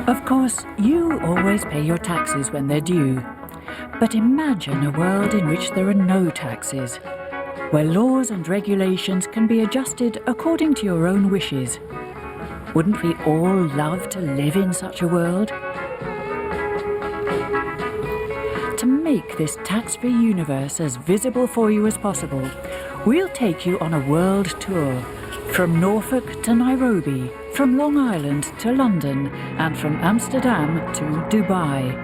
Of course, you always pay your taxes when they're due. But imagine a world in which there are no taxes, where laws and regulations can be adjusted according to your own wishes. Wouldn't we all love to live in such a world? To make this tax-free universe as visible for you as possible, we'll take you on a world tour, from Norfolk to Nairobi, from Long Island to London, and from Amsterdam to Dubai.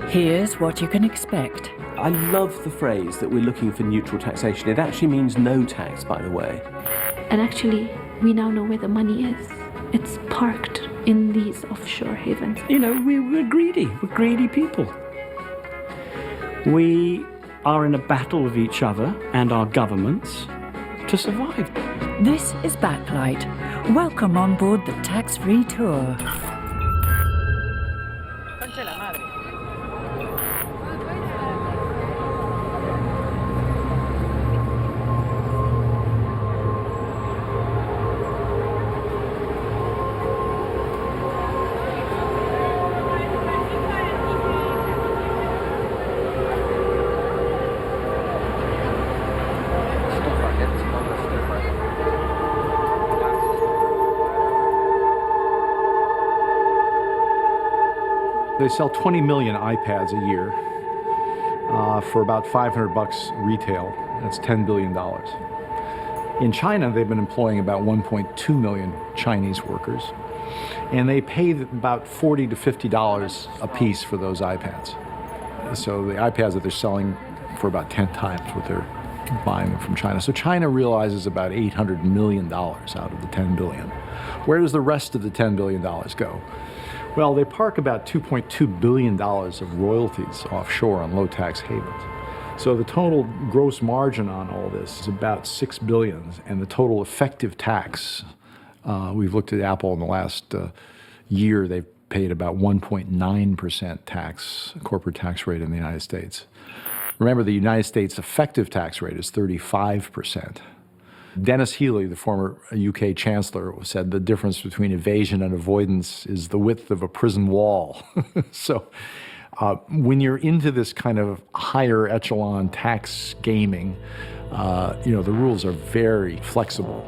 Here's what you can expect. I love the phrase that we're looking for neutral taxation. It actually means no tax, by the way. And actually, we now know where the money is. It's parked in these offshore havens. You know, we're greedy. We're greedy people. We are in a battle with each other and our governments to survive. This is Backlight. Welcome on board the tax-free tour. They sell 20 million iPads a year for about $500 retail. That's $10 billion. In China, they've been employing about 1.2 million Chinese workers, and they pay about $40 to $50 a piece for those iPads. So the iPads that they're selling for about 10 times what they're buying them from China. So China realizes about $800 million out of the 10 billion. Where does the rest of the $10 billion go? Well, they park about $2.2 billion of royalties offshore on low-tax havens. So the total gross margin on all this is about $6 billion, and the total effective tax, we've looked at Apple in the last year, they've paid about 1.9% tax, corporate tax rate in the United States. Remember, the United States effective tax rate is 35%. Dennis Healey, the former UK chancellor, said the difference between evasion and avoidance is the width of a prison wall. So when you're into this kind of higher echelon tax gaming, the rules are very flexible.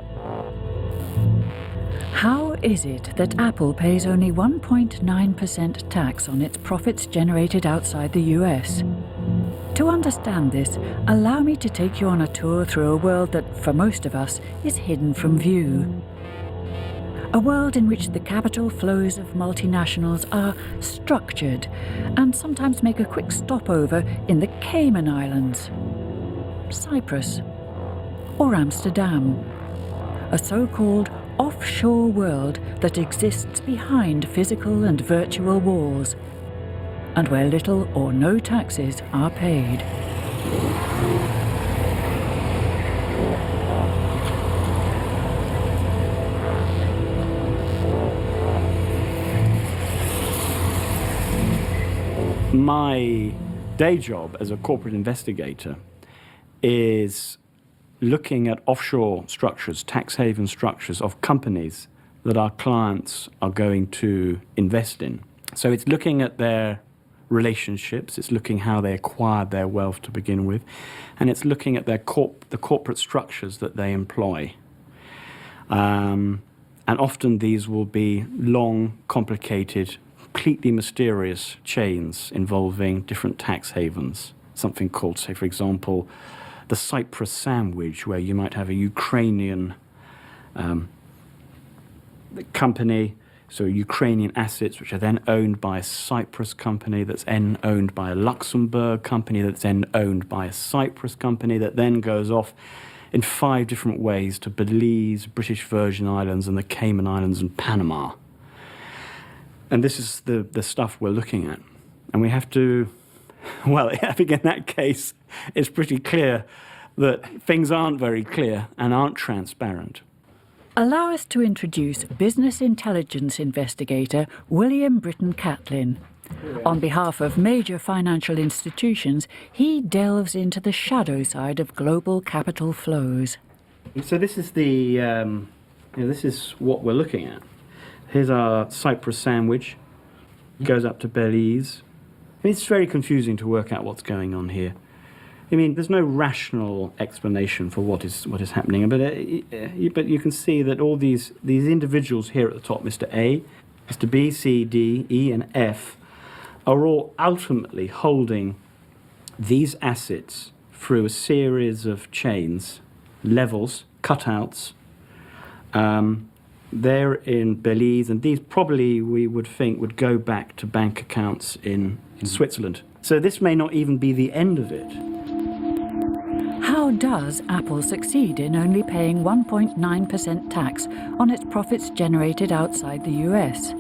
How is it that Apple pays only 1.9% tax on its profits generated outside the US? To understand this, allow me to take you on a tour through a world that, for most of us, is hidden from view. A world in which the capital flows of multinationals are structured and sometimes make a quick stopover in the Cayman Islands, Cyprus, or Amsterdam. A so-called offshore world that exists behind physical and virtual walls, and where little or no taxes are paid. My day job as a corporate investigator is looking at offshore structures, tax haven structures of companies that our clients are going to invest in. So it's looking at their relationships, it's looking how they acquired their wealth to begin with, and it's looking at the corporate structures that they employ. And often these will be long, complicated, completely mysterious chains involving different tax havens. Something called, say, for example, the Cyprus sandwich, where you might have a Ukrainian company, so Ukrainian assets, which are then owned by a Cyprus company, that's then owned by a Luxembourg company, that's then owned by a Cyprus company, that then goes off in 5 different ways to Belize, British Virgin Islands, and the Cayman Islands and Panama. And this is the stuff we're looking at. And we have to, well, I think in that case, it's pretty clear that things aren't very clear and aren't transparent. Allow us to introduce business intelligence investigator William Britton Catlin. On behalf of major financial institutions, he delves into the shadow side of global capital flows. So this is this is what we're looking at. Here's our Cyprus sandwich. Goes up to Belize. I mean, it's very confusing to work out what's going on here. I mean, there's no rational explanation for what is happening, but you can see that all these individuals here at the top, Mr. A, Mr. B, C, D, E, and F, are all ultimately holding these assets through a series of chains, levels, cutouts. They're in Belize, and these probably we would think would go back to bank accounts in Switzerland. So this may not even be the end of it. How does Apple succeed in only paying 1.9% tax on its profits generated outside the US?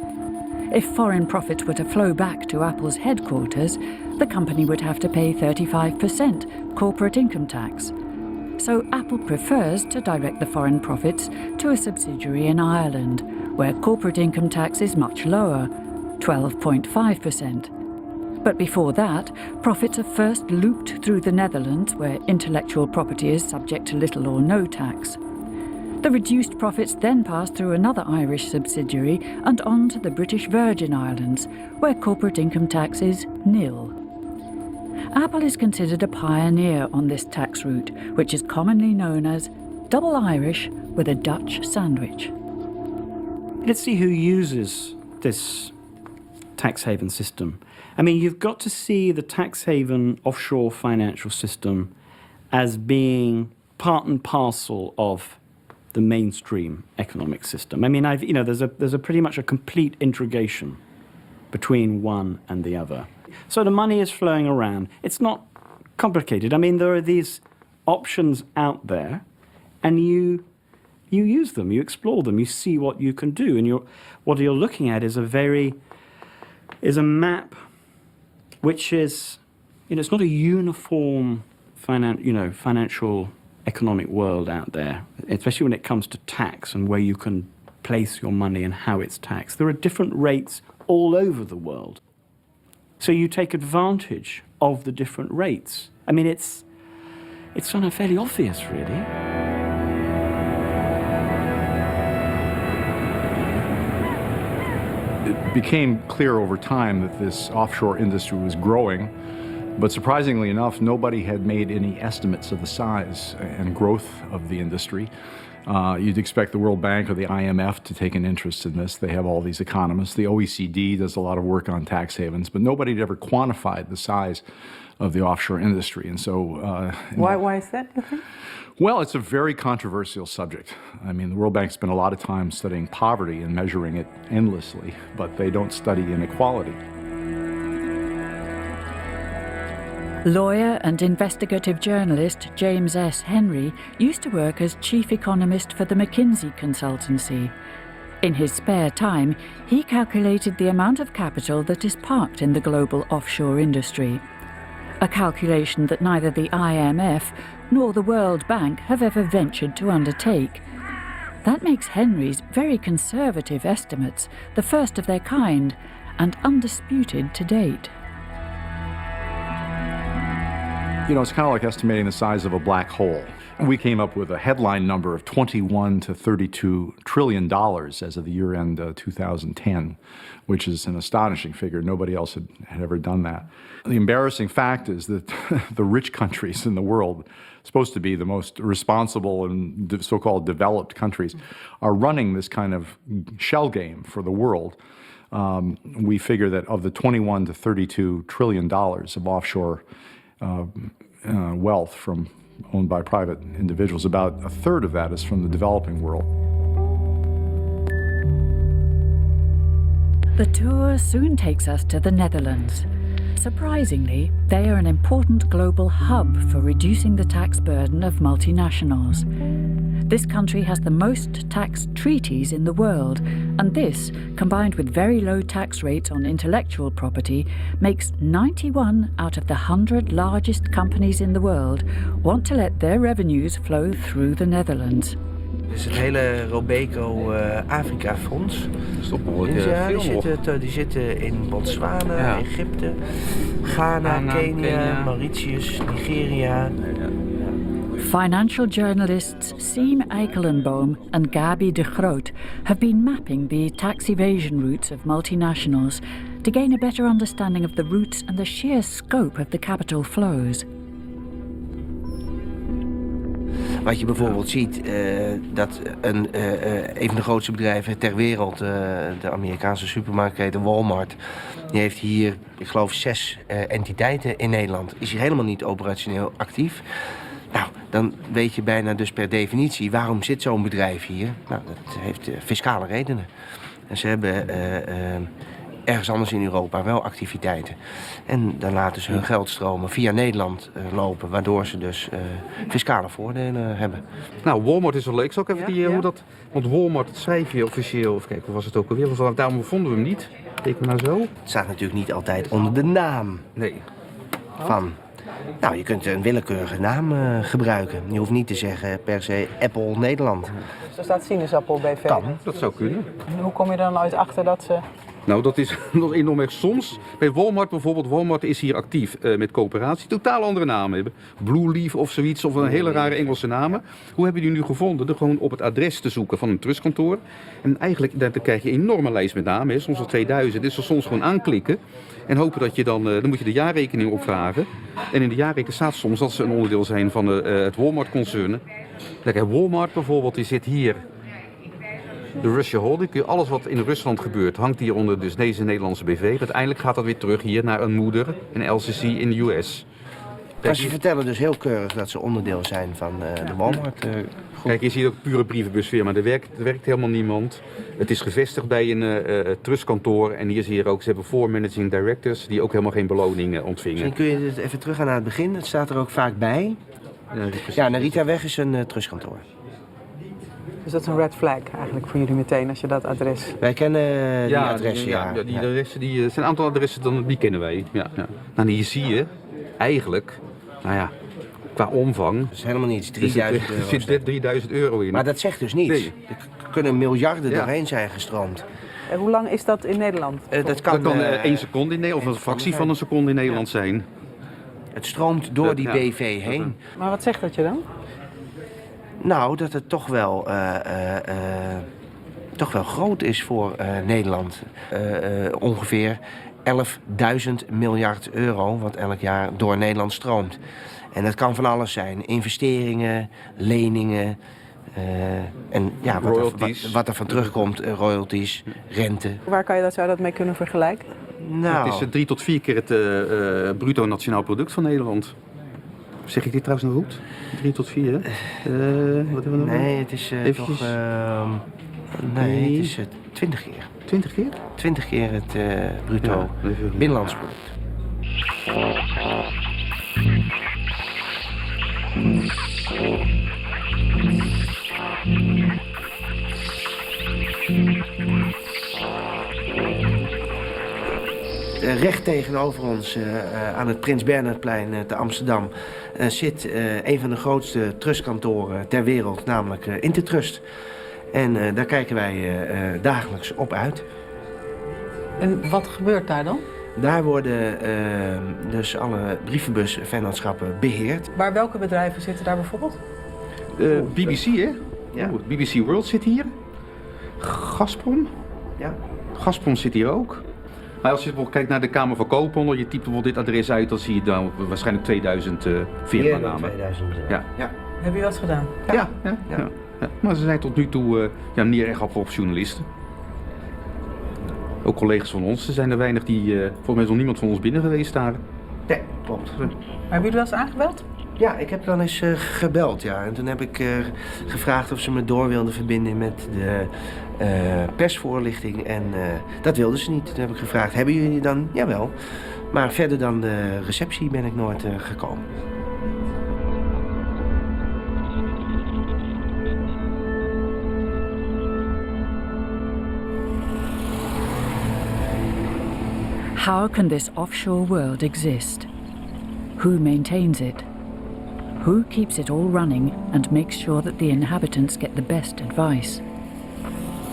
If foreign profits were to flow back to Apple's headquarters, the company would have to pay 35% corporate income tax. So Apple prefers to direct the foreign profits to a subsidiary in Ireland, where corporate income tax is much lower, 12.5%. But before that, profits are first looped through the Netherlands, where intellectual property is subject to little or no tax. The reduced profits then pass through another Irish subsidiary and on to the British Virgin Islands, where corporate income tax is nil. Apple is considered a pioneer on this tax route, which is commonly known as double Irish with a Dutch sandwich. Let's see who uses this tax haven system. I mean, you've got to see the tax haven offshore financial system as being part and parcel of the mainstream economic system. I mean, there's a pretty much a complete integration between one and the other. So the money is flowing around. It's not complicated. I mean, there are these options out there, and you use them, you explore them, you see what you can do, and what you're looking at is a map which is, it's not a uniform financial economic world out there, especially when it comes to tax and where you can place your money and how it's taxed. There are different rates all over the world. So you take advantage of the different rates. I mean, it's kind of fairly obvious, really. It became clear over time that this offshore industry was growing, but surprisingly enough, nobody had made any estimates of the size and growth of the industry. You'd expect the World Bank or the IMF to take an interest in this. They have all these economists. The OECD does a lot of work on tax havens, but nobody had ever quantified the size of the offshore industry. And so, why is that, you think? Well, it's a very controversial subject. I mean, the World Bank spent a lot of time studying poverty and measuring it endlessly, but they don't study inequality. Lawyer and investigative journalist James S. Henry used to work as chief economist for the McKinsey consultancy. In his spare time, he calculated the amount of capital that is parked in the global offshore industry, a calculation that neither the IMF nor the World Bank have ever ventured to undertake. That makes Henry's very conservative estimates the first of their kind and undisputed to date. It's kind of like estimating the size of a black hole. We came up with a headline number of $21 to $32 trillion as of the year end 2010, which is an astonishing figure. Nobody else had ever done that. The embarrassing fact is that the rich countries in the world, supposed to be the most responsible and so-called developed countries, are running this kind of shell game for the world. We figure that of the $21 to $32 trillion of offshore wealth owned by private individuals, about a third of that is from the developing world. The tour soon takes us to the Netherlands. Surprisingly, they are an important global hub for reducing the tax burden of multinationals. This country has the most tax treaties in the world, and this, combined with very low tax rates on intellectual property, makes 91 out of the 100 largest companies in the world want to let their revenues flow through the Netherlands. Dit is het hele Robeco Afrika Fonds. Dat is toch behoorlijk Ja, veel die zitten in Botswana, Ja. Egypte, Ghana, Kenia, Mauritius, Nigeria. Financial journalists Siem Eikelenboom and Gabi de Groot have been mapping the tax evasion routes of multinationals to gain a better understanding of the routes and the sheer scope of the capital flows. Wat je bijvoorbeeld ziet, dat een van de grootste bedrijven ter wereld, de Amerikaanse supermarktketen Walmart, die heeft hier, ik geloof, 6 entiteiten in Nederland. Is hier helemaal niet operationeel actief. Nou, dan weet je bijna dus per definitie waarom zit zo'n bedrijf hier. Nou, dat heeft fiscale redenen. En ze hebben ergens anders in Europa wel activiteiten. En dan laten ze hun geldstromen via Nederland lopen, waardoor ze dus fiscale voordelen hebben. Nou, Walmart is wel leuk. Zal ik even hoe dat... Want Walmart, dat schrijf je officieel. Of kijk, hoe was het ook alweer? Daarom vonden we hem niet. Kijk maar nou zo. Het staat natuurlijk niet altijd onder de naam van. Nou, je kunt een willekeurige naam gebruiken. Je hoeft niet te zeggen per se Apple Nederland. Dus er staat sinaasappel BV. Kan. Dat zou kunnen. En hoe kom je dan uit achter dat ze... Nou, dat is enorm erg. Soms, bij Walmart bijvoorbeeld, Walmart is hier actief met coöperatie, totaal andere namen hebben. Blue Leaf of zoiets, of een hele rare Engelse namen. Hoe hebben jullie nu gevonden? Door gewoon op het adres te zoeken van een trustkantoor. En eigenlijk, dan krijg je een enorme lijst met namen, hè. Soms al 2000. Dus soms gewoon aanklikken en hopen dat je dan moet je de jaarrekening opvragen. En in de jaarrekening staat soms dat ze een onderdeel zijn van het Walmart-concern. Kijk, Walmart bijvoorbeeld, die zit hier. De Russia Holding, alles wat in Rusland gebeurt, hangt hier onder dus deze Nederlandse BV. Uiteindelijk gaat dat weer terug hier naar een moeder, een LCC in de US. Maar ze vertellen dus heel keurig dat ze onderdeel zijn van de Walmart. Kijk, je ziet ook pure brievenbusfirma. Er werkt helemaal niemand. Het is gevestigd bij een trustkantoor. En hier zie je ook, ze hebben 4 managing directors die ook helemaal geen beloning ontvingen. Misschien kun je even teruggaan naar het begin. Het staat er ook vaak bij. Ja, Naritaweg is een trustkantoor. Dus dat is een red flag eigenlijk voor jullie meteen als je dat adres... Wij kennen die adressen, die adressen, die zijn een aantal adressen, die kennen wij. Ja. Nou, hier zie je eigenlijk, nou ja, qua omvang... Dat is helemaal niets, 3000 euro. Er zit 3000 euro in. Maar dat zegt dus niets. Nee. Er kunnen miljarden doorheen zijn gestroomd. En hoe lang is dat in Nederland? Dat kan 1 seconde in Nederland, of een fractie van een seconde in Nederland zijn. Het stroomt door die BV heen. Maar wat zegt dat je dan? Nou, dat het toch wel groot is voor Nederland. Ongeveer 11.000 miljard euro, wat elk jaar door Nederland stroomt. En dat kan van alles zijn. Investeringen, leningen, en ja, wat er van terugkomt, royalties, rente. Waar zou je dat mee kunnen vergelijken? Nou, het is 3 tot 4 keer het bruto nationaal product van Nederland. Zeg ik dit trouwens nog goed? 3 tot 4, hè? Wat hebben we nog? Nee, het is toch... nee, het is 20 keer. 20 keer? 20 keer het bruto binnenlands product. Recht tegenover ons aan het Prins Bernhardplein te Amsterdam zit een van de grootste trustkantoren ter wereld, namelijk Intertrust. En daar kijken wij dagelijks op uit. En wat gebeurt daar dan? Daar worden dus alle brievenbusvennootschappen beheerd. Maar welke bedrijven zitten daar bijvoorbeeld? BBC, hè? Ja. BBC World zit hier. Gazprom. Ja. Gazprom zit hier ook. Maar als je bijvoorbeeld kijkt naar de Kamer van Koophandel, je typt bijvoorbeeld dit adres uit, dan zie je dan waarschijnlijk 2000 firmanamen. 2000. Ja. Heb je dat gedaan? Ja. Maar ze zijn tot nu toe niet erg op journalisten. Ook collega's van ons, er zijn er weinig die, volgens mij is nog niemand van ons binnen geweest daar. Nee, klopt. Maar hebben jullie wel eens aangebeld? Ja, ik heb wel eens gebeld, ja. En toen heb ik gevraagd of ze me door wilden verbinden met de persvoorlichting. En dat wilden ze niet. Toen heb ik gevraagd, hebben jullie dan? Jawel. Maar verder dan de receptie ben ik nooit gekomen. How can this offshore world exist? Who maintains it? Who keeps it all running and makes sure that the inhabitants get the best advice?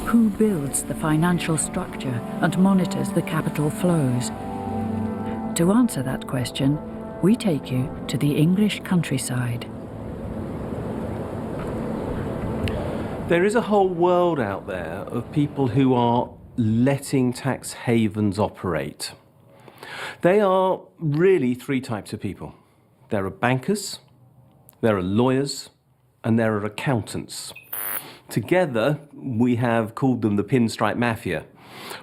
Who builds the financial structure and monitors the capital flows? To answer that question, we take you to the English countryside. There is a whole world out there of people who are letting tax havens operate. They are really three types of people. There are bankers, there are lawyers, and there are accountants. Together, we have called them the Pinstripe Mafia.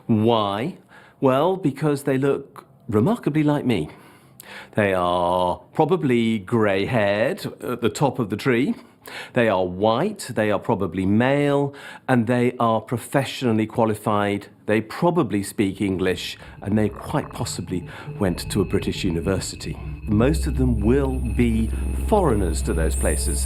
Why? Well, because they look remarkably like me. They are probably grey-haired at the top of the tree. They are white, they are probably male, and they are professionally qualified. They probably speak English, and they quite possibly went to a British university. Most of them will be foreigners to those places.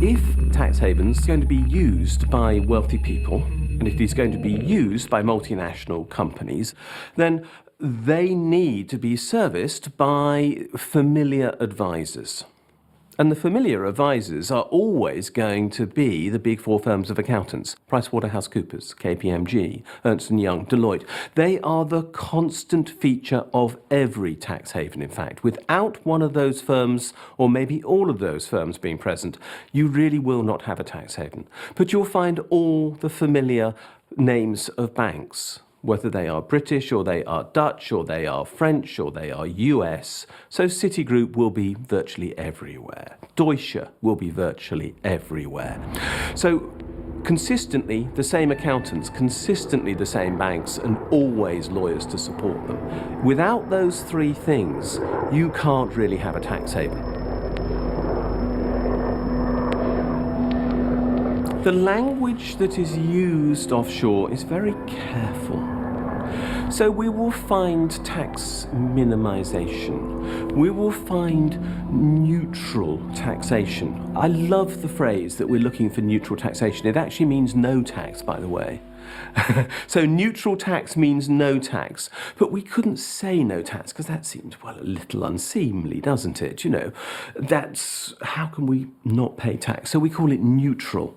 If tax havens are going to be used by wealthy people, and if it is going to be used by multinational companies, then they need to be serviced by familiar advisors. And the familiar advisors are always going to be the big four firms of accountants: PricewaterhouseCoopers, KPMG, Ernst & Young, Deloitte. They are the constant feature of every tax haven, in fact. Without one of those firms, or maybe all of those firms being present, you really will not have a tax haven. But you'll find all the familiar names of banks, whether they are British or they are Dutch or they are French or they are US. So Citigroup will be virtually everywhere. Deutsche will be virtually everywhere. So consistently the same accountants, consistently the same banks, and always lawyers to support them. Without those three things, you can't really have a tax haven. The language that is used offshore is very careful. So we will find tax minimization. We will find neutral taxation. I love the phrase that we're looking for neutral taxation. It actually means no tax, by the way. So neutral tax means no tax. But we couldn't say no tax because that seems, well, a little unseemly, doesn't it? You know, that's, how can we not pay tax? So we call it neutral.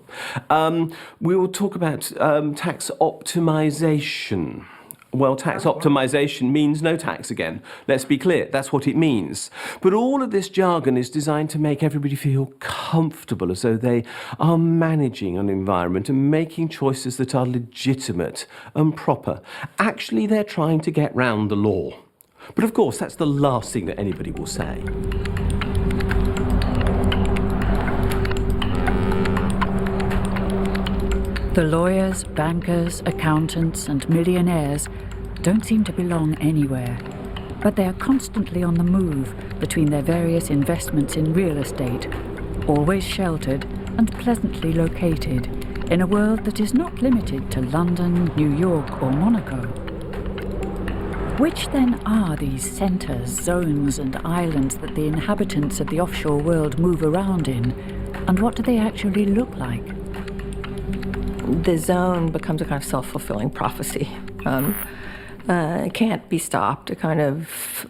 We will talk about tax optimization. Well, tax optimization means no tax again. Let's be clear, that's what it means. But all of this jargon is designed to make everybody feel comfortable, as though they are managing an environment and making choices that are legitimate and proper. Actually, they're trying to get round the law. But of course, that's the last thing that anybody will say. The lawyers, bankers, accountants, and millionaires don't seem to belong anywhere, but they are constantly on the move between their various investments in real estate, always sheltered and pleasantly located in a world that is not limited to London, New York, or Monaco. Which then are these centres, zones, and islands that the inhabitants of the offshore world move around in, and what do they actually look like? The zone becomes a kind of self-fulfilling prophecy. It can't be stopped, a kind of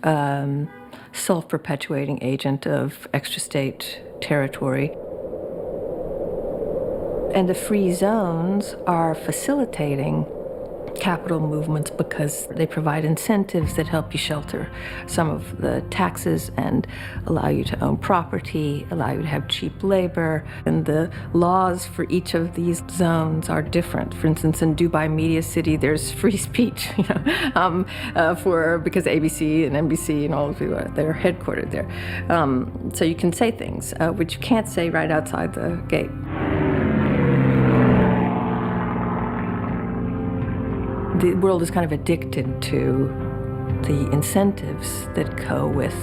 self-perpetuating agent of extra-state territory. And the free zones are facilitating capital movements because they provide incentives that help you shelter some of the taxes and allow you to own property, allow you to have cheap labor. And the laws for each of these zones are different. For instance, in Dubai Media City, there's free speech, because ABC and NBC and all of you they're headquartered there. So you can say things which you can't say right outside the gate. The world is kind of addicted to the incentives that go with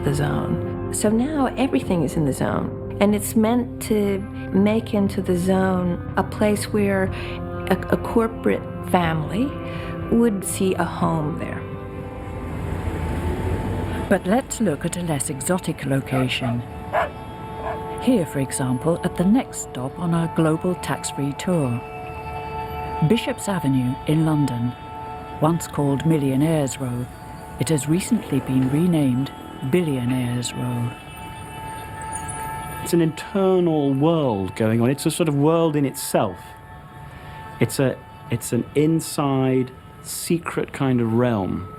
the zone. So now everything is in the zone, and it's meant to make into the zone a place where a corporate family would see a home there. But let's look at a less exotic location. Here, for example, at the next stop on our global tax-free tour. Bishop's Avenue in London, once called Millionaires Row, it has recently been renamed Billionaires Row. It's an internal world going on. It's a sort of world in itself. It's an inside, secret kind of realm.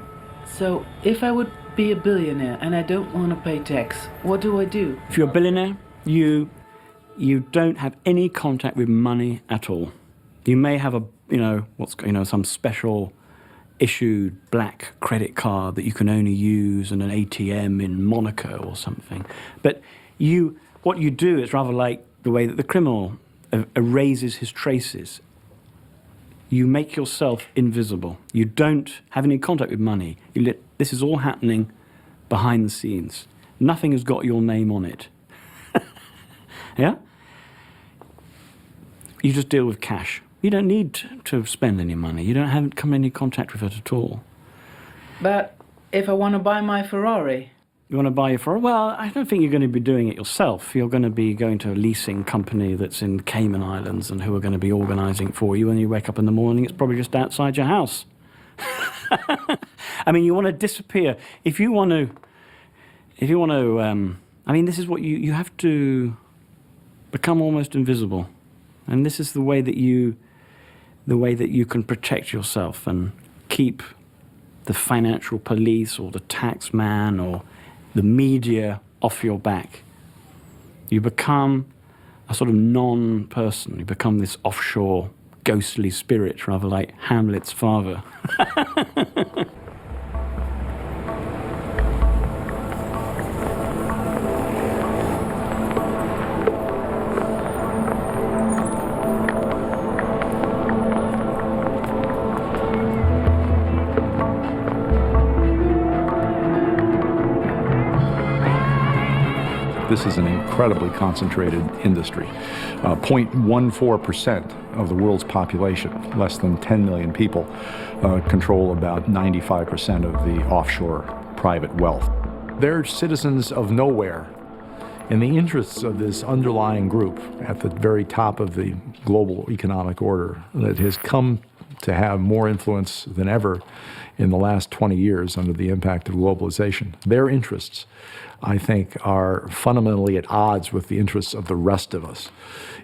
So, if I would be a billionaire and I don't want to pay tax, what do I do? If you're a billionaire, you don't have any contact with money at all. You may have some special issued black credit card that you can only use in an ATM in Monaco or something. But what you do is rather like the way that the criminal erases his traces. You make yourself invisible. You don't have any contact with money. This is all happening behind the scenes. Nothing has got your name on it. Yeah? You just deal with cash. You don't need to spend any money. You haven't come in any contact with it at all. But if I want to buy my Ferrari? You want to buy your Ferrari? Well, I don't think you're going to be doing it yourself. You're going to be going to a leasing company that's in Cayman Islands and who are going to be organising it for you. When you wake up in the morning, it's probably just outside your house. I mean, you want to disappear. If you want to, this is what you have to become almost invisible. And this is the way that you can protect yourself and keep the financial police or the tax man or the media off your back. You become a sort of non-person. You become this offshore ghostly spirit, rather like Hamlet's father. This is an incredibly concentrated industry. 0.14% of the world's population, less than 10 million people, control about 95% of the offshore private wealth. They're citizens of nowhere. In the interests of this underlying group at the very top of the global economic order that has come to have more influence than ever in the last 20 years under the impact of globalization, their interests, I think, are fundamentally at odds with the interests of the rest of us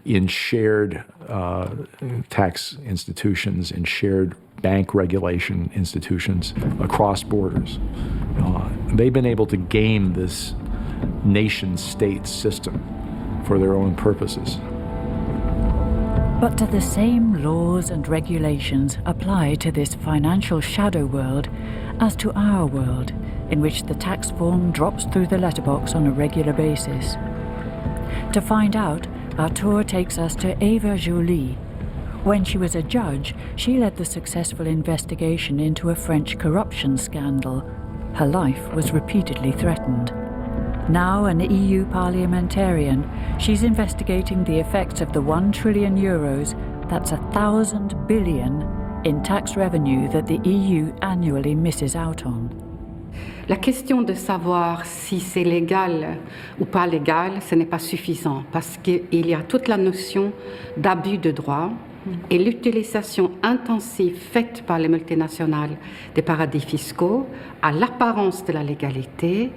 in shared tax institutions, in shared bank regulation institutions across borders. They've been able to game this nation-state system for their own purposes. But do the same laws and regulations apply to this financial shadow world as to our world, in which the tax form drops through the letterbox on a regular basis? To find out, our tour takes us to Eva Joly. When she was a judge, she led the successful investigation into a French corruption scandal. Her life was repeatedly threatened. Now an EU parliamentarian, she's investigating the effects of the 1 trillion euros, that's 1,000 billion, in tax revenue that the EU annually misses out on. La question de savoir si c'est légal ou pas légal, ce n'est pas suffisant parce qu'il y a toute la notion d'abus de droit et l'utilisation intensive faite par les multinationales des paradis fiscaux à l'apparence de la légalité,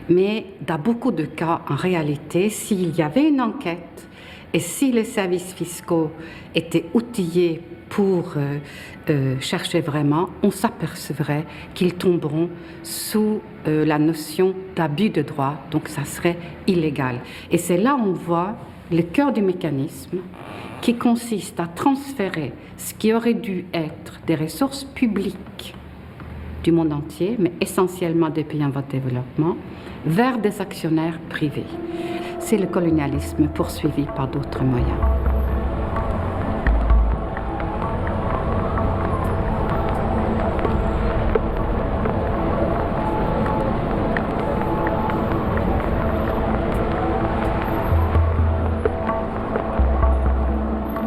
mais dans beaucoup de cas, en réalité, s'il y avait une enquête et si les services fiscaux étaient outillés pour chercher vraiment, on s'apercevrait qu'ils tomberont sous la notion d'abus de droit, donc ça serait illégal. Et c'est là où on voit le cœur du mécanisme qui consiste à transférer ce qui aurait dû être des ressources publiques du monde entier, mais essentiellement des pays en voie de développement, vers des actionnaires privés. C'est le colonialisme poursuivi par d'autres moyens.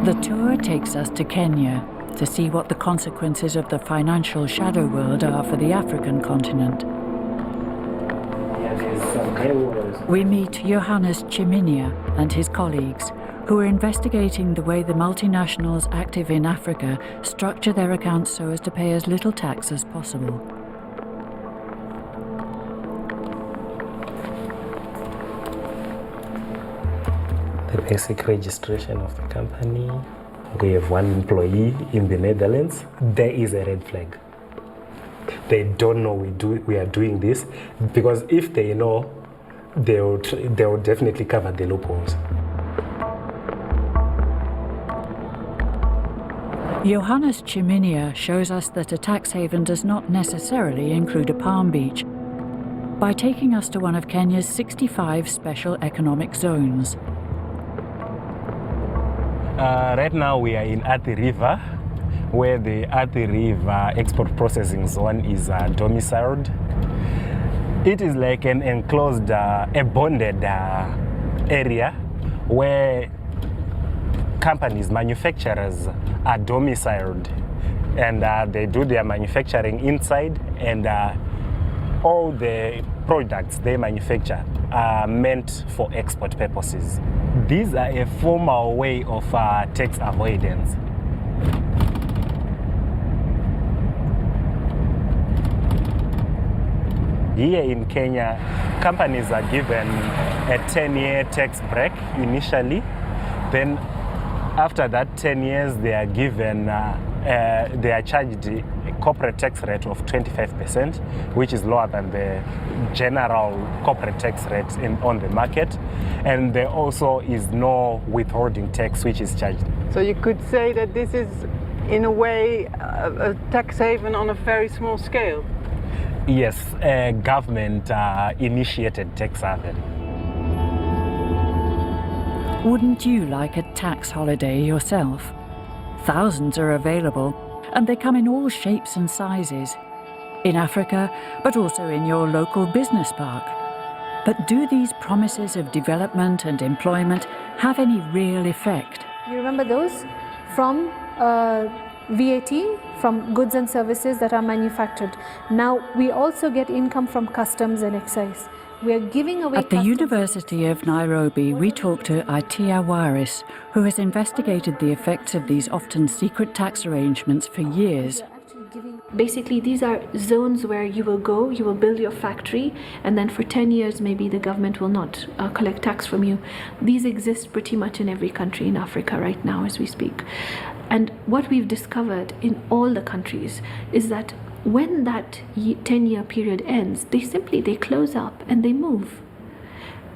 The tour takes us to Kenya to see what the consequences of the financial shadow world are for the African continent. We meet Johannes Chiminia and his colleagues, who are investigating the way the multinationals active in Africa structure their accounts so as to pay as little tax as possible. The basic registration of the company. We have one employee in the Netherlands. There is a red flag. They don't know we are doing this, because if they know, they will definitely cover the loopholes. Johannes Chiminia shows us that a tax haven does not necessarily include a palm beach by taking us to one of Kenya's 65 special economic zones. Right now we are in Athi River, where the Athi River Export Processing Zone is domiciled. It is like an enclosed, a bonded area where companies, manufacturers are domiciled, and they do their manufacturing inside, and all the products they manufacture are meant for export purposes. These are a formal way of tax avoidance. Here in Kenya, companies are given a 10-year tax break initially. Then after that 10 years, they are given, they are charged a corporate tax rate of 25%, which is lower than the general corporate tax rate on the market. And there also is no withholding tax which is charged. So you could say that this is, in a way, a tax haven on a very small scale? Yes, a government-initiated tax haven. Wouldn't you like a tax holiday yourself? Thousands are available, and they come in all shapes and sizes. In Africa, but also in your local business park. But do these promises of development and employment have any real effect? You remember those? From VAT, from goods and services that are manufactured. Now we also get income from customs and excise. We are giving away. At the University of Nairobi, we talked to Aitia Waris, who has investigated the effects of these often secret tax arrangements for years. Basically, these are zones where you will go, you will build your factory, and then for 10 years maybe the government will not collect tax from you. These exist pretty much in every country in Africa right now as we speak. And what we've discovered in all the countries is that when that 10-year period ends, they close up and they move.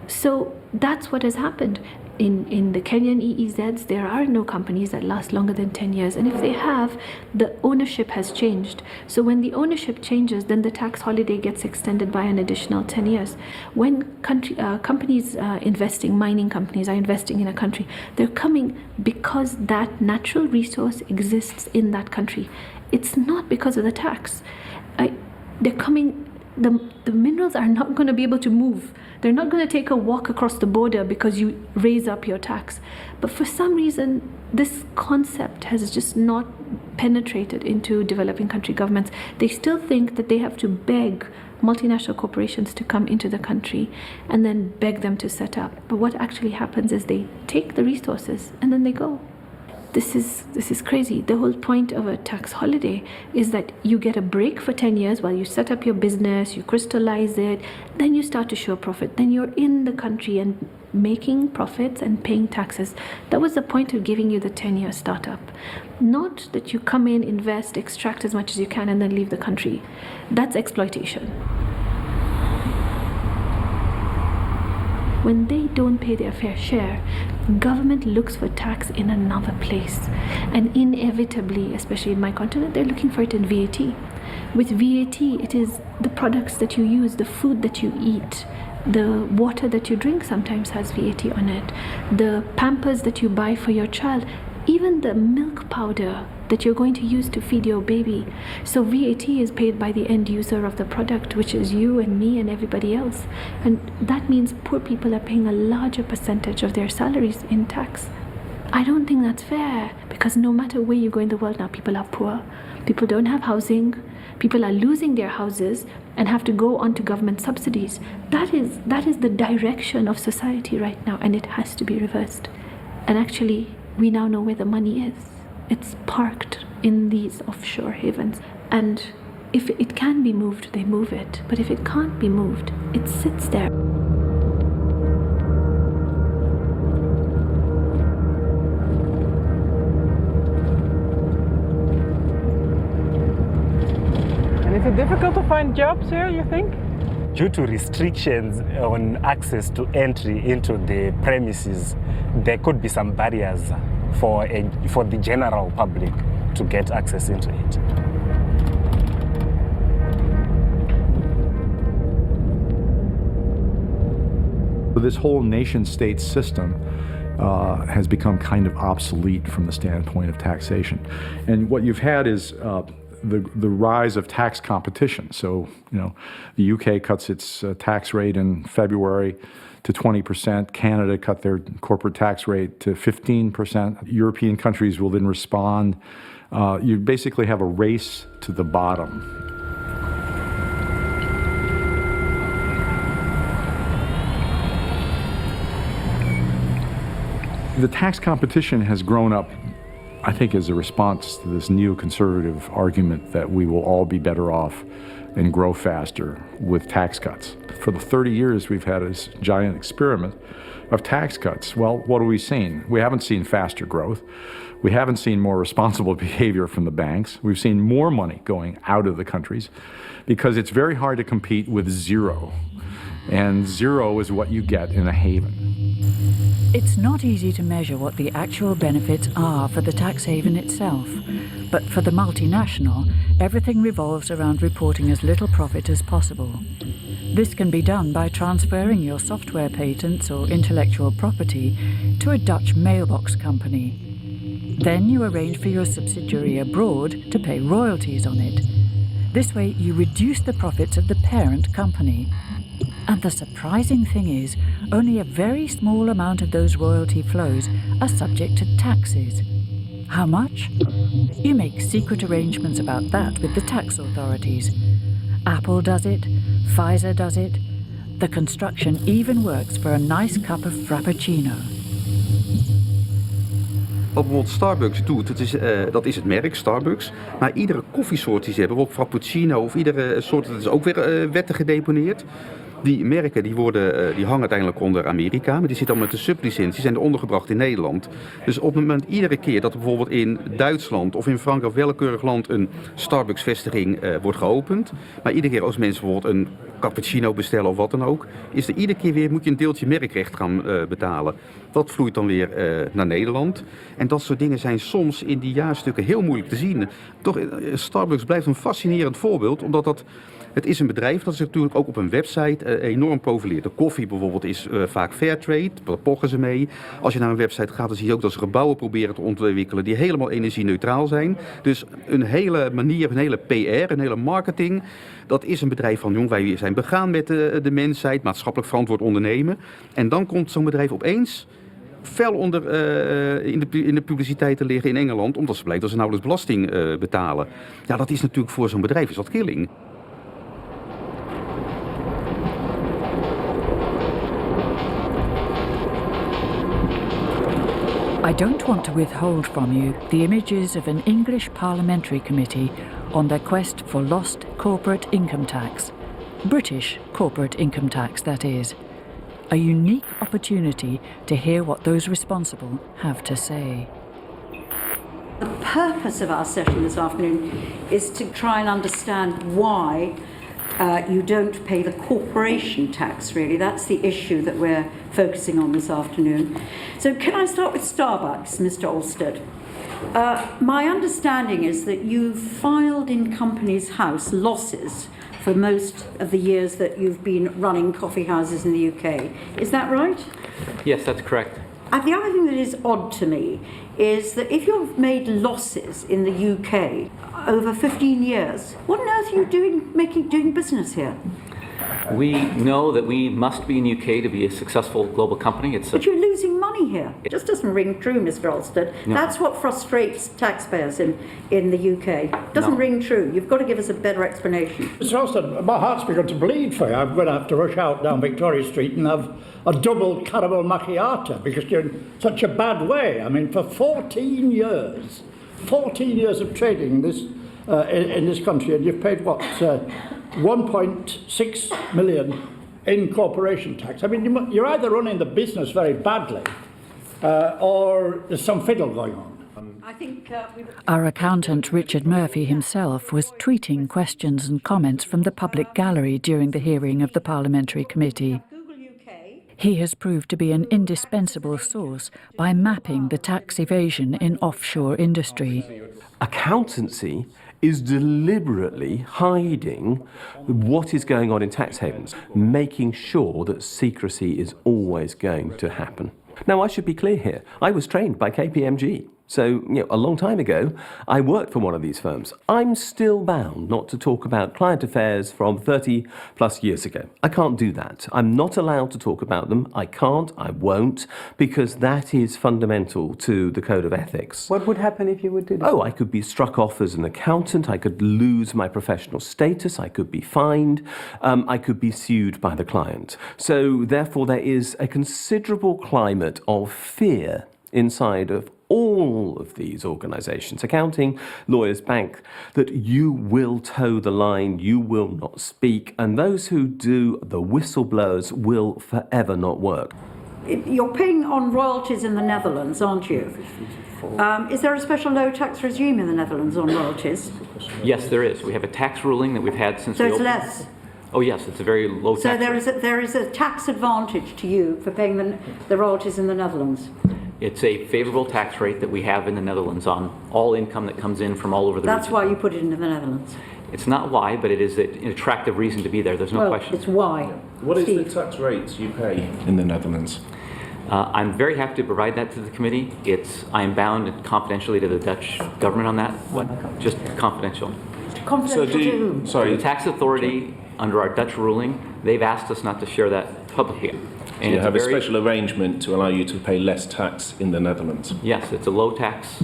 So that's what has happened. In the Kenyan EEZs, there are no companies that last longer than 10 years. And if they have, the ownership has changed. So when the ownership changes, then the tax holiday gets extended by an additional 10 years. When companies mining companies are investing in a country, they're coming because that natural resource exists in that country. It's not because of the tax. They're coming. The minerals are not going to be able to move. They're not going to take a walk across the border because you raise up your tax. But for some reason, this concept has just not penetrated into developing country governments. They still think that they have to beg multinational corporations to come into the country and then beg them to set up. But what actually happens is they take the resources and then they go. This is crazy. The whole point of a tax holiday is that you get a break for 10 years while you set up your business, you crystallize it, then you start to show profit. Then you're in the country and making profits and paying taxes. That was the point of giving you the 10-year startup. Not that you come in, invest, extract as much as you can and then leave the country. That's exploitation. When they don't pay their fair share, government looks for tax in another place. And inevitably, especially in my continent, they're looking for it in VAT. With VAT, it is the products that you use, the food that you eat, the water that you drink sometimes has VAT on it, the Pampers that you buy for your child, even the milk powder that you're going to use to feed your baby. So VAT is paid by the end user of the product, which is you and me and everybody else. And that means poor people are paying a larger percentage of their salaries in tax. I don't think that's fair, because no matter where you go in the world now, people are poor. People don't have housing. People are losing their houses and have to go on to government subsidies. That is the direction of society right now, and it has to be reversed. And actually, we now know where the money is. It's parked in these offshore havens. And if it can be moved, they move it. But if it can't be moved, it sits there. And is it difficult to find jobs here, you think? Due to restrictions on access to entry into the premises, there could be some barriers for the general public to get access into it. This whole nation-state system has become kind of obsolete from the standpoint of taxation. And what you've had is the rise of tax competition. So, the UK cuts its tax rate in February to 20%. Canada cut their corporate tax rate to 15%. European countries will then respond. You basically have a race to the bottom. The tax competition has grown up, I think, as a response to this neoconservative argument that we will all be better off and grow faster with tax cuts. For the 30 years we've had this giant experiment of tax cuts. Well, what have we seen? We haven't seen faster growth. We haven't seen more responsible behavior from the banks. We've seen more money going out of the countries because it's very hard to compete with zero. And zero is what you get in a haven. It's not easy to measure what the actual benefits are for the tax haven itself, but for the multinational, everything revolves around reporting as little profit as possible. This can be done by transferring your software patents or intellectual property to a Dutch mailbox company. Then you arrange for your subsidiary abroad to pay royalties on it. This way you reduce the profits of the parent company. And the surprising thing is, only a very small amount of those royalty flows are subject to taxes. How much? You make secret arrangements about that with the tax authorities. Apple does it, Pfizer does it. The construction even works for a nice cup of Frappuccino. Wat bijvoorbeeld Starbucks doet, dat is het merk Starbucks. Maar iedere koffiesoort die ze hebben, bijvoorbeeld Frappuccino of iedere soort, dat is ook weer wetten gedeponeerd. Die merken die hangen uiteindelijk onder Amerika, maar die zitten al met de sublicentie, zijn er ondergebracht in Nederland. Dus op het moment, iedere keer dat er bijvoorbeeld in Duitsland of in Frankrijk of willekeurig land een Starbucks-vestiging wordt geopend, maar iedere keer als mensen bijvoorbeeld een cappuccino bestellen of wat dan ook, is er iedere keer weer, moet je een deeltje merkrecht gaan betalen. Dat vloeit dan weer naar Nederland. En dat soort dingen zijn soms in die jaarstukken heel moeilijk te zien. Toch, Starbucks blijft een fascinerend voorbeeld, omdat het is een bedrijf dat zich natuurlijk ook op een website enorm profileert. De koffie bijvoorbeeld is vaak fairtrade, daar pochen ze mee. Als je naar een website gaat, dan zie je ook dat ze gebouwen proberen te ontwikkelen die helemaal energie-neutraal zijn. Dus een hele manier, een hele PR, een hele marketing. Dat is een bedrijf van, jong, wij zijn begaan met de mensheid, maatschappelijk verantwoord ondernemen. En dan komt zo'n bedrijf opeens fel onder in de publiciteit te liggen in Engeland, omdat ze blijkt dat ze nauwelijks belasting betalen. Ja, dat is natuurlijk voor zo'n bedrijf is dat killing. I don't want to withhold from you the images of an English parliamentary committee on their quest for lost corporate income tax. British corporate income tax, that is. A unique opportunity to hear what those responsible have to say. The purpose of our session this afternoon is to try and understand why you don't pay the corporation tax, really. That's the issue that we're focusing on this afternoon. So can I start with Starbucks, Mr. Alstead? My understanding is that you've filed in Companies House losses for most of the years that you've been running coffee houses in the UK. Is that right? Yes, that's correct. And the other thing that is odd to me is that if you've made losses in the UK over 15 years, what on earth are you doing business here? We know that we must be in the UK to be a successful global company. But you're losing money here. It just doesn't ring true, Mr. Alstead. No. That's what frustrates taxpayers in the UK. It doesn't ring true. You've got to give us a better explanation. Mr. Alstead, my heart's begun to bleed for you. I'm going to have to rush out down Victoria Street and have a double caramel macchiato because you're in such a bad way. I mean, for 14 years of trading in this country, and you've paid what, 1.6 million in corporation tax. I mean, you're either running the business very badly, or there's some fiddle going on. I think Our accountant Richard Murphy himself was tweeting questions and comments from the public gallery during the hearing of the Parliamentary Committee. He has proved to be an indispensable source by mapping the tax evasion in offshore industry. Accountancy is deliberately hiding what is going on in tax havens, making sure that secrecy is always going to happen. Now, I should be clear here. I was trained by KPMG. So, a long time ago, I worked for one of these firms. I'm still bound not to talk about client affairs from 30 plus years ago. I can't do that. I'm not allowed to talk about them. I can't, I won't, because that is fundamental to the Code of Ethics. What would happen if you would do that? Oh, I could be struck off as an accountant. I could lose my professional status. I could be fined. I could be sued by the client. So, therefore, there is a considerable climate of fear inside of all of these organisations, accounting, lawyers, bank, that you will toe the line, you will not speak, and those who do, the whistleblowers, will forever not work. You're paying on royalties in the Netherlands, aren't you? Is there a special low tax regime in the Netherlands on royalties? Yes, there is. We have a tax ruling that we've had since So we it's opened. less? Oh yes, it's a very low tax So rate. there is a tax advantage to you for paying the royalties in the Netherlands? It's a favorable tax rate that we have in the Netherlands on all income that comes in from all over the region. That's why you put it into the Netherlands? It's not why, but it is an attractive reason to be there. There's no question. It's why. What is Steve? the tax rates you pay in the Netherlands? I'm very happy to provide that to the committee. I am bound confidentially to the Dutch government on that. Just confidential. Confidential to whom? Sorry, the tax authority, under our Dutch ruling, they've asked us not to share that publicly. So you have a special arrangement to allow you to pay less tax in the Netherlands? Yes, it's a low tax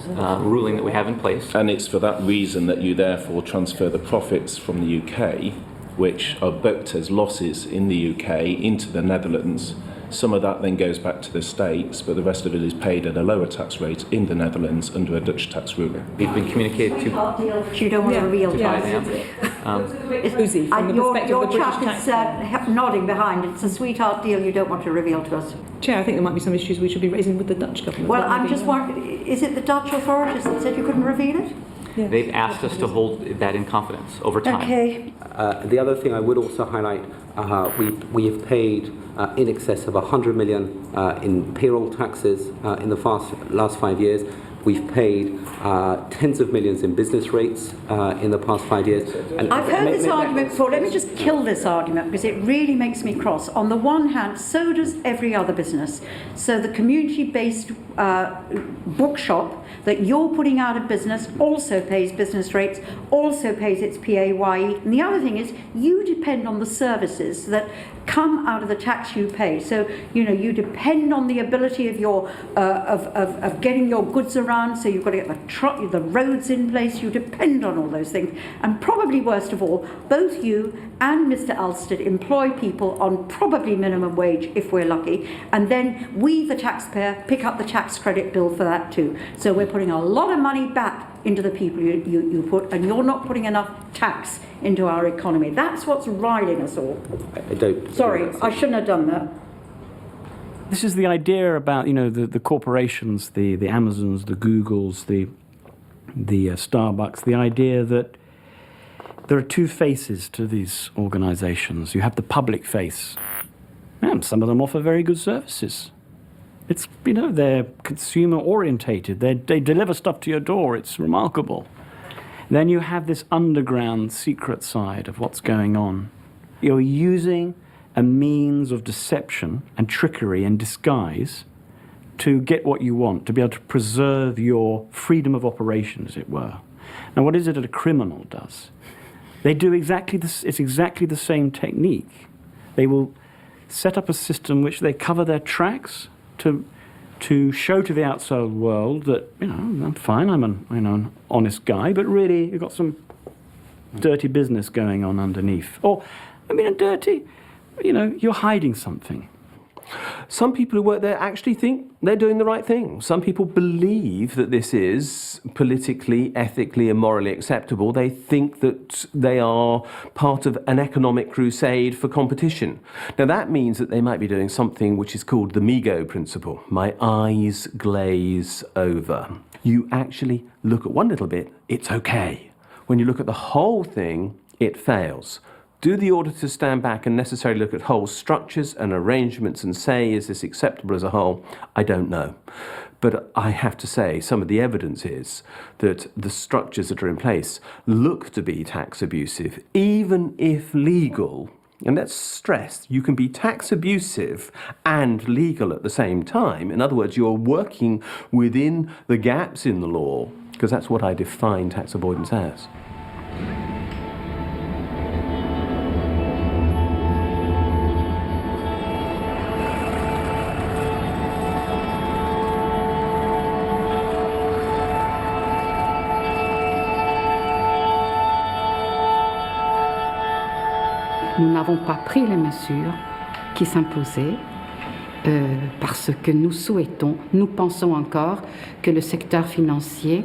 ruling that we have in place. And it's for that reason that you therefore transfer the profits from the UK, which are booked as losses in the UK, into the Netherlands. Some of that then goes back to the States, but the rest of it is paid at a lower tax rate in the Netherlands under a Dutch tax ruling. We've been communicated to... You don't want to reveal to that. Uzi, from the perspective your of the British chap is nodding behind. It's a sweetheart deal you don't want to reveal to us. Chair, I think there might be some issues we should be raising with the Dutch government. Well, I'm just wondering, is it the Dutch authorities that said you couldn't reveal it? Yes. They've asked us to hold that in confidence over time. Okay. The other thing I would also highlight, we have paid in excess of 100 million in payroll taxes in the last 5 years. We've paid tens of millions in business rates in the past 5 years. And I've heard this argument before. Let me just kill this argument because it really makes me cross. On the one hand, so does every other business. So the community-based bookshop that you're putting out of business also pays business rates, also pays its PAYE. And the other thing is you depend on the services that come out of the tax you pay. So, you depend on the ability of your of getting your goods around. So you've got to get the roads in place. You depend on all those things. And probably worst of all, both you and Mr. Alstead employ people on probably minimum wage if we're lucky. And then we, the taxpayer, pick up the tax credit bill for that too. So we're putting a lot of money back into the people you put, and you're not putting enough tax into our economy. That's what's riding us all. I don't. Sorry, I shouldn't have done that. This is the idea about, the corporations, the Amazons, the Googles, the Starbucks, the idea that there are two faces to these organizations. You have the public face, and some of them offer very good services. It's, they're consumer orientated. They deliver stuff to your door. It's remarkable. Then you have this underground secret side of what's going on. You're using a means of deception and trickery and disguise to get what you want, to be able to preserve your freedom of operation, as it were. Now, what is it that a criminal does? They do exactly this. It's exactly the same technique. They will set up a system which they cover their tracks to show to the outside world that, you know, I'm fine, I'm an honest guy, but really you've got some dirty business going on underneath. Or, I mean, dirty, you know, you're hiding something. Some people who work there actually think they're doing the right thing. Some people believe that this is politically, ethically and morally acceptable. They think that they are part of an economic crusade for competition. Now that means that they might be doing something which is called the Migo principle. My eyes glaze over. You actually look at one little bit, it's okay. When you look at the whole thing, it fails. Do the auditors stand back and necessarily look at whole structures and arrangements and say, is this acceptable as a whole? I don't know. But I have to say, some of the evidence is that the structures that are in place look to be tax abusive, even if legal. And let's stress, you can be tax abusive and legal at the same time. In other words, you're working within the gaps in the law, because that's what I define tax avoidance as. Nous n'avons pas pris les mesures qui s'imposaient parce que nous souhaitons, nous pensons encore que le secteur financier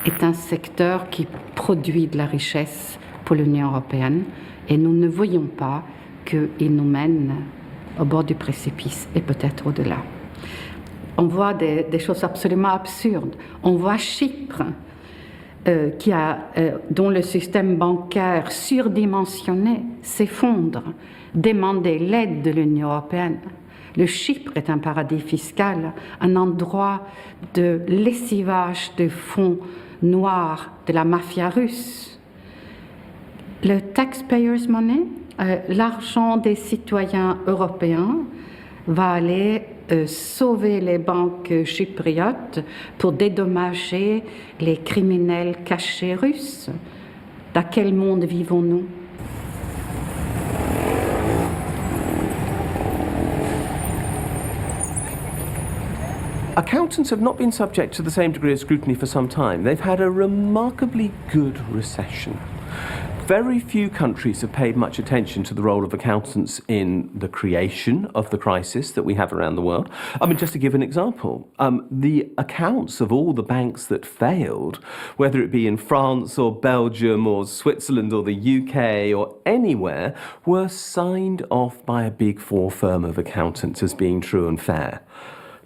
est un secteur qui produit de la richesse pour l'Union européenne et nous ne voyons pas qu'il nous mène au bord du précipice et peut-être au-delà. On voit des choses absolument absurdes. On voit Chypre, dont le système bancaire surdimensionné s'effondre, demander l'aide de l'Union européenne. Le Chypre est un paradis fiscal, un endroit de lessivage de fonds noirs de la mafia russe. Le taxpayers' money, l'argent des citoyens européens, va aller sauver les banques chypriotes pour dédommager les criminels cachés russes. Dans quel monde vivons-nous? Accountants have not been subject to the same degree of scrutiny for some time. They've had a remarkably good recession. Very few countries have paid much attention to the role of accountants in the creation of the crisis that we have around the world. I mean, just to give an example, the accounts of all the banks that failed, whether it be in France or Belgium or Switzerland or the UK or anywhere, were signed off by a Big Four firm of accountants as being true and fair.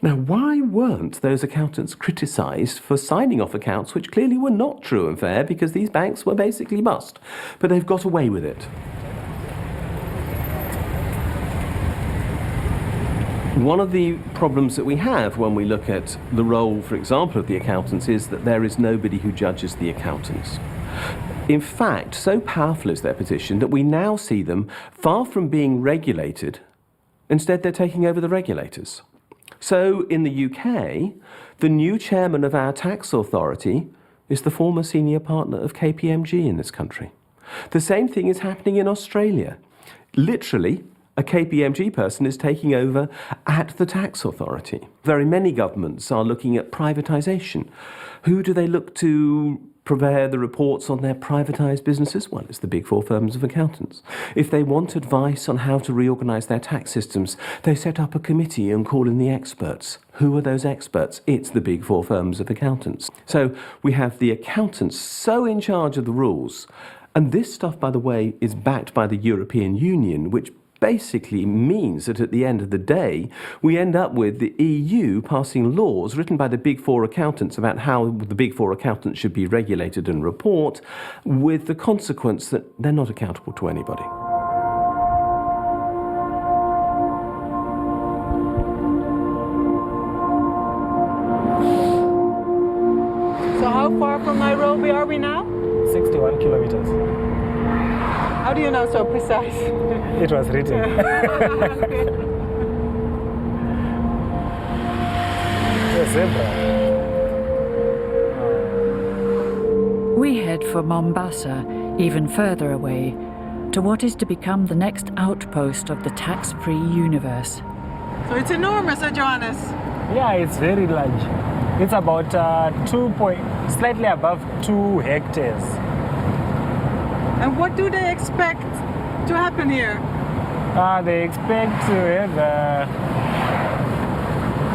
Now, why weren't those accountants criticised for signing off accounts which clearly were not true and fair because these banks were basically bust? But they've got away with it. One of the problems that we have when we look at the role, for example, of the accountants is that there is nobody who judges the accountants. In fact, so powerful is their position that we now see them far from being regulated. Instead, they're taking over the regulators. So in the UK, the new chairman of our tax authority is the former senior partner of KPMG in this country. The same thing is happening in Australia. Literally, a KPMG person is taking over at the tax authority. Very many governments are looking at privatisation. Who do they look to prepare the reports on their privatised businesses? Well, it's the Big Four firms of accountants. If they want advice on how to reorganise their tax systems, they set up a committee and call in the experts. Who are those experts? It's the Big Four firms of accountants. So we have the accountants so in charge of the rules. And this stuff, by the way, is backed by the European Union, which basically means that at the end of the day, we end up with the EU passing laws written by the Big Four accountants about how the Big Four accountants should be regulated and report, with the consequence that they're not accountable to anybody. So how far from Nairobi are we now? 61 kilometers. How do you know so precise? It was written. We head for Mombasa even further away, to what is to become the next outpost of the tax-free universe. So it's enormous, Johannes. Yeah, it's very large. It's about slightly above 2 hectares. And what do they expect to happen here? They expect to have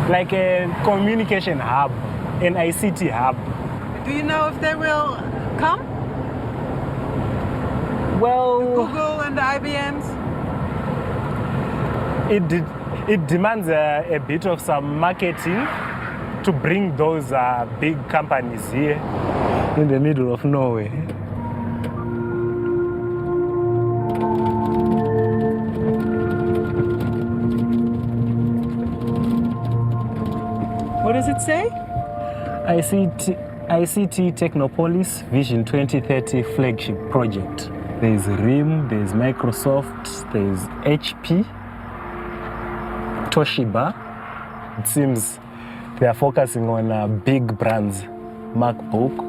like a communication hub, an ICT hub. Do you know if they will come? Well, the Google and the IBMs? It demands a bit of some marketing to bring those big companies here in the middle of nowhere. What does it say? ICT Technopolis Vision 2030 flagship project. There's RIM, there's Microsoft, there's HP, Toshiba. It seems they are focusing on big brands, MacBook.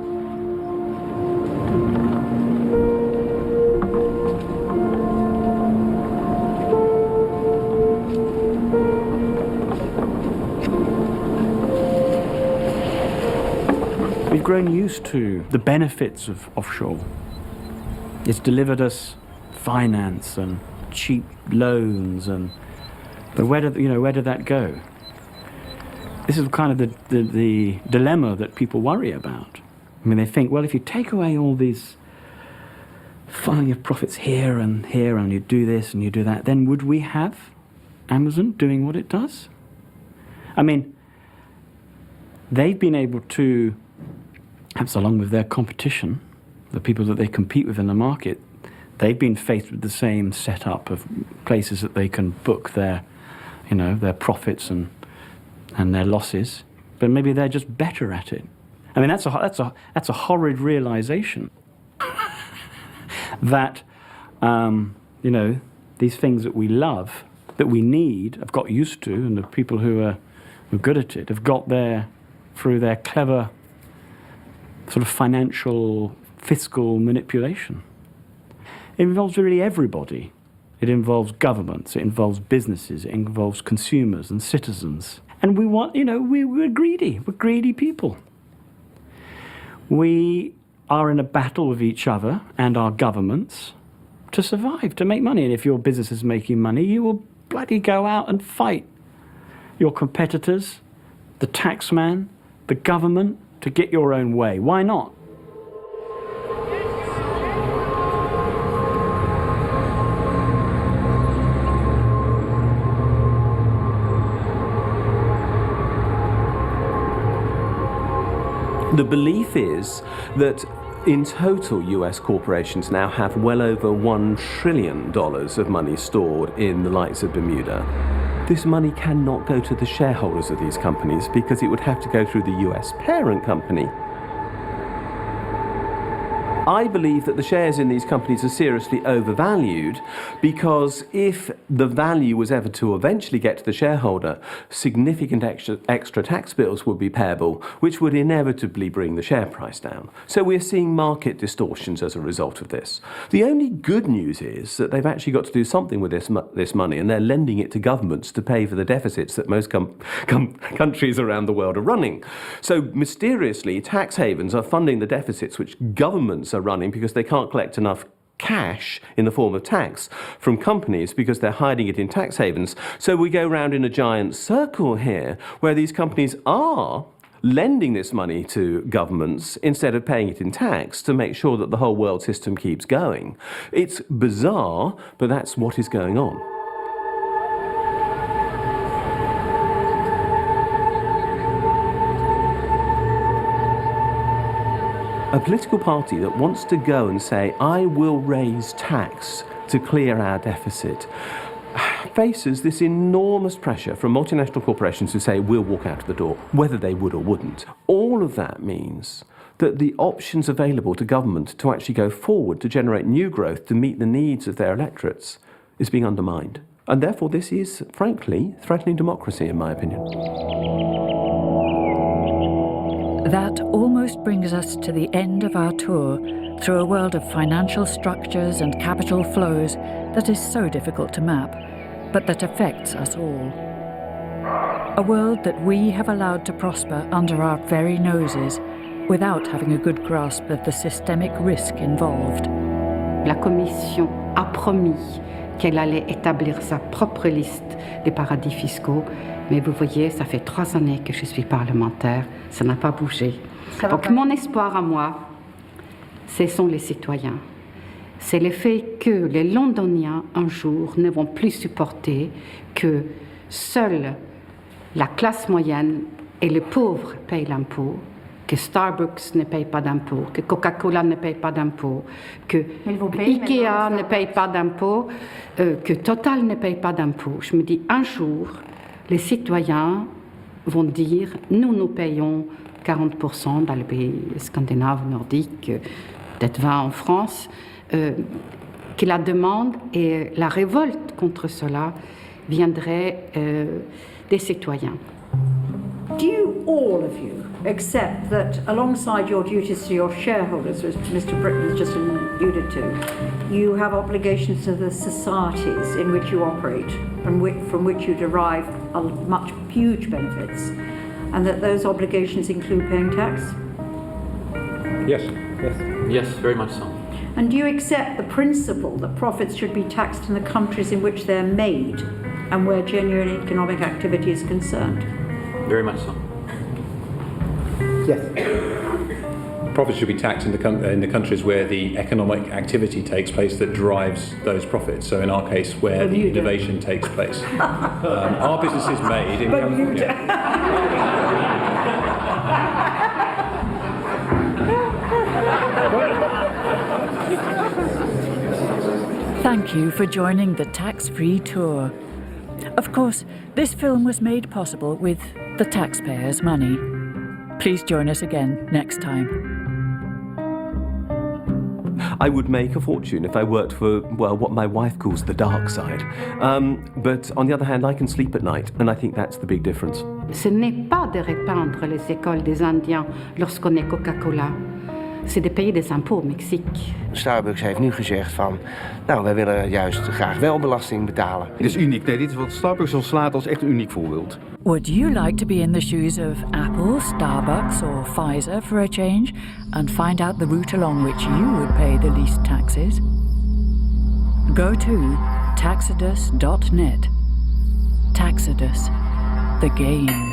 We've grown used to the benefits of offshore. It's delivered us finance and cheap loans, but where did that go? This is kind of the dilemma that people worry about. I mean, they think, well, if you take away all these funneling your profits here, and you do this and you do that, then would we have Amazon doing what it does? I mean, they've been able to, perhaps along with their competition, the people that they compete with in the market, they've been faced with the same setup of places that they can book their profits and their losses, but maybe they're just better at it. I mean, that's a horrid realization that these things that we love, that we need, have got used to, and the people who are good at it have got there through their clever sort of financial, fiscal manipulation. It involves really everybody. It involves governments, it involves businesses, it involves consumers and citizens. And we want, we're greedy. We're greedy people. We are in a battle with each other and our governments to survive, to make money. And if your business is making money, you will bloody go out and fight your competitors, the taxman, the government, to get your own way. Why not? The belief is that in total, US corporations now have well over $1 trillion of money stored in the likes of Bermuda. This money cannot go to the shareholders of these companies because it would have to go through the US parent company. I believe that the shares in these companies are seriously overvalued because if the value was ever to eventually get to the shareholder, significant extra tax bills would be payable, which would inevitably bring the share price down. So we're seeing market distortions as a result of this. The only good news is that they've actually got to do something with this money, and they're lending it to governments to pay for the deficits that most countries around the world are running. So mysteriously, tax havens are funding the deficits which governments are running because they can't collect enough cash in the form of tax from companies because they're hiding it in tax havens. So we go round in a giant circle here where these companies are lending this money to governments instead of paying it in tax to make sure that the whole world system keeps going. It's bizarre, but that's what is going on. A political party that wants to go and say, I will raise tax to clear our deficit, faces this enormous pressure from multinational corporations who say, we'll walk out of the door, whether they would or wouldn't. All of that means that the options available to government to actually go forward to generate new growth to meet the needs of their electorates is being undermined. And therefore this is, frankly, threatening democracy, in my opinion. That almost brings us to the end of our tour through a world of financial structures and capital flows that is so difficult to map, but that affects us all. A world that we have allowed to prosper under our very noses without having a good grasp of the systemic risk involved. La Commission a promis qu'elle allait établir sa propre liste des paradis fiscaux, mais vous voyez, ça fait 3 années que je suis parlementaire, ça n'a pas bougé. Donc mon espoir à moi, ce sont les citoyens. C'est le fait que les Londoniens, un jour, ne vont plus supporter que seule la classe moyenne et les pauvres payent l'impôt, que Starbucks ne paye pas d'impôt, que Coca-Cola ne paye pas d'impôt, que Ikea ne paye pas d'impôt, que Total ne paye pas d'impôt. Je me dis, un jour, les citoyens vont dire, nous payons 40% dans les pays scandinaves, nordiques, peut-être 20% en France, que la demande et la révolte contre cela viendrait des citoyens. Do you, all of you, accept that alongside your duties to your shareholders, as Mr. Britton has just alluded to, you have obligations to the societies in which you operate and from which you derive huge benefits, and that those obligations include paying tax? Yes. Yes, very much so. And do you accept the principle that profits should be taxed in the countries in which they're made and where genuine economic activity is concerned? Very much so. Yes. Profits should be taxed in the countries where the economic activity takes place that drives those profits. So in our case, where the innovation takes place. Our business is made in countries. Thank you for joining the tax-free tour. Of course, this film was made possible with the taxpayers' money. Please join us again next time. I would make a fortune if I worked for, well, what my wife calls the dark side. But on the other hand, I can sleep at night, and I think that's the big difference. Ce n'est pas de répandre les écoles des Indiens lorsqu'on est Coca-Cola. C'est de payer des impôts au Mexique. Starbucks heeft nu gezegd van, nou, wij willen juist graag wel belasting betalen. Dit is uniek. Nee, dit is wat Starbucks al slaat als echt een uniek voorbeeld. Would you like to be in the shoes of Apple, Starbucks or Pfizer for a change and find out the route along which you would pay the least taxes? Go to taxodus.net. Taxodus, the game.